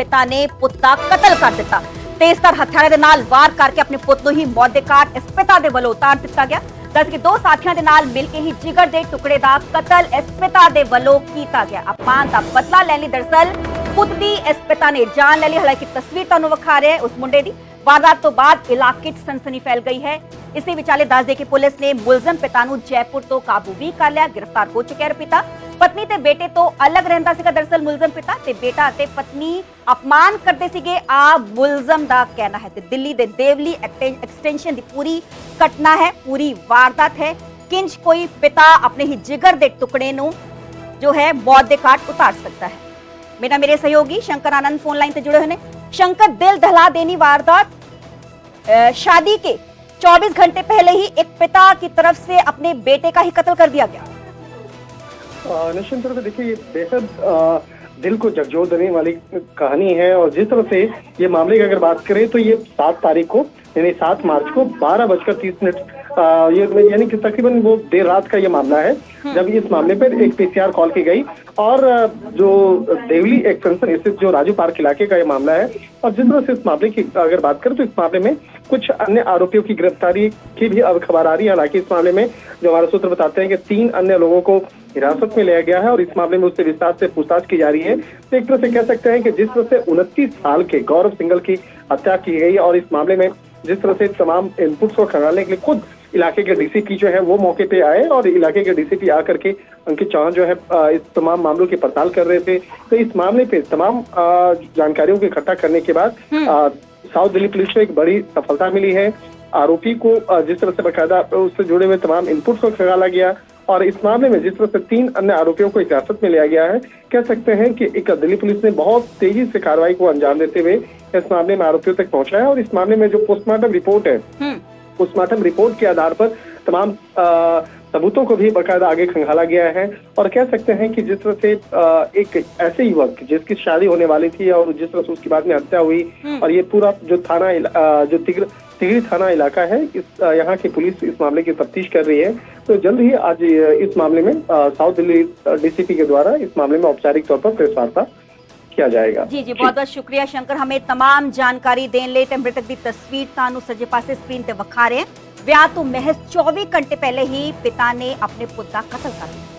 ਪਿਤਾ ਨੇ ਪੁੱਤ ਦਾ ਕਤਲ ਕਰ ਦਿੱਤਾ। ਤੇਜ਼ਧਾਰ ਹਥਿਆਰਾਂ ਦੇ ਨਾਲ ਵਾਰ ਕਰਕੇ ਆਪਣੇ ਪੁੱਤ ਨੂੰ ਹੀ ਮੌਤ ਦੇ ਘਾਟ ਇਸ ਪਿਤਾ ਦੇ ਵੱਲੋਂ ਉਤਾਰ ਦਿੱਤਾ ਗਿਆ। ਦੱਸ ਕਿ ਦੋ ਸਾਥੀਆਂ ਦੇ ਨਾਲ ਮਿਲ ਕੇ ਹੀ ਜਿਗਰ ਦੇ ਟੁਕੜੇ ਦਾ ਕਤਲ ਇਸ ਪਿਤਾ ਦੇ ਵੱਲੋਂ ਕੀਤਾ ਗਿਆ। ਅਪਮਾਨ ਦਾ ਬਦਲਾ ਲੈਣ ਲਈ ਦਰਅਸਲ ਪੁੱਤ ਦੀ ਇਸ ਪਿਤਾ ਨੇ ਜਾਨ ਲੈ ਲਈ। ਹਾਲਾਂਕਿ ਤਸਵੀਰ ਤੁਹਾਨੂੰ ਵਿਖਾ ਰਹੇ ਉਸ ਮੁੰਡੇ ਦੀ। वारदात तो बाद इलाके च सनसनी फैल गई है। इसी विचाले दस दे कि पुलिस ने मुलजम पिता नूं जयपुर तो काबू भी कर लिया। गिरफ्तार हो चुका है पिता। पत्नी ते बेटे तो अलग रहिंदा सीगा दरअसल मुलजम पिता ते बेटा ते पत्नी अपमान करते सीगे आ मुलजम दा कहना है। ते दिल्ली दे देवली एक्सटेंशन दी पूरी घटना है, पूरी वारदात है। किंज कोई पिता अपने ही जिगर दे टुकड़े नूं जो है मौत दे घाट उतार सकता है। मेरे सहयोगी शंकर आनंद फोन लाइन से जुड़े हुए हैं। शंकर, दिल दहला देनी वारदात, शादी के 24 घंटे पहले ही एक पिता की तरफ से अपने बेटे का ही कत्ल कर दिया गया। निश्चित रूप से देखिए, ये बेहद दिल को झकझोर देने वाली कहानी है। और जिस तरह से ये मामले की अगर बात करें तो ये 7 तारीख को यानी 7 मार्च को 12:30 ये यानी कि तकरीबन वो देर रात का ये मामला है जब इस मामले पर एक पीसीआर कॉल की गई। और जो देवली एक्सटेंशन स्थित जो राजू पार्क इलाके का ये मामला है। और जिस तरह से इस मामले की अगर बात करें तो इस मामले में कुछ अन्य आरोपियों की गिरफ्तारी की भी अब खबर आ रही है। हालांकि इस मामले में जो हमारे सूत्र बताते हैं कि 3 अन्य लोगों को हिरासत में लिया गया है और इस मामले में उससे विस्तार से पूछताछ की जा रही है। तो एक तरह से कह सकते हैं कि जिस तरह से 29 साल के गौरव सिंघल की हत्या की गई और इस मामले में जिस तरह से तमाम इनपुट्स को खंगालने के लिए खुद इलाके के डीसीपी जो है वो मौके पे आए और इलाके के डीसीपी आकर के अंकित चौहान जो है इस तमाम मामलों की पड़ताल कर रहे थे। तो इस मामले पे तमाम जानकारियों को इकट्ठा करने के बाद साउथ दिल्ली पुलिस को एक बड़ी सफलता मिली है। आरोपी को जिस तरह से बाकायदा उससे जुड़े हुए तमाम इनपुट्स को खंगाला गया और इस मामले में जिस तरह से 3 अन्य आरोपियों को हिरासत में लिया गया है, कह सकते हैं कि एक दिल्ली पुलिस ने बहुत तेजी से कार्रवाई को अंजाम देते हुए इस मामले में आरोपियों तक पहुंचा है। और इस मामले में जो पोस्टमार्टम रिपोर्ट है, पोस्टमार्टम रिपोर्ट के आधार पर तमाम सबूतों को भी बाकायदा आगे खंगाला गया है। और कह सकते हैं कि जिस तरह से एक ऐसे युवक जिसकी शादी होने वाली थी और जिस तरह से उसके बाद में हत्या हुई और ये पूरा जो थाना जो तिगरी थाना इलाका है, इस यहाँ की पुलिस इस मामले की तफ्तीश कर रही है। तो जल्द ही आज इस मामले में साउथ दिल्ली डीसीपी के द्वारा इस मामले में औपचारिक तौर पर प्रेस वार्ता किया जाएगा। जी जी, बहुत बहुत शुक्रिया शंकर, हमें तमाम जानकारी देने ਲਈ। ਤੇ ਮ੍ਰਿਤਕ ਦੀ ਤਸਵੀਰ ਤੁਹਾਨੂੰ ਸੱਜੇ ਪਾਸੇ ਸਕਰੀਨ ਤੇ ਵਿਖਾ ਰਹੇ ਹਾਂ। ਵਿਆਹ ਤੋਂ ਮਹਿਜ਼ 24 ਘੰਟੇ ਪਹਿਲੇ ਹੀ ਪਿਤਾ ਨੇ ਆਪਣੇ ਪੁੱਤ ਦਾ ਕਤਲ ਕਰ ਦਿੱਤਾ।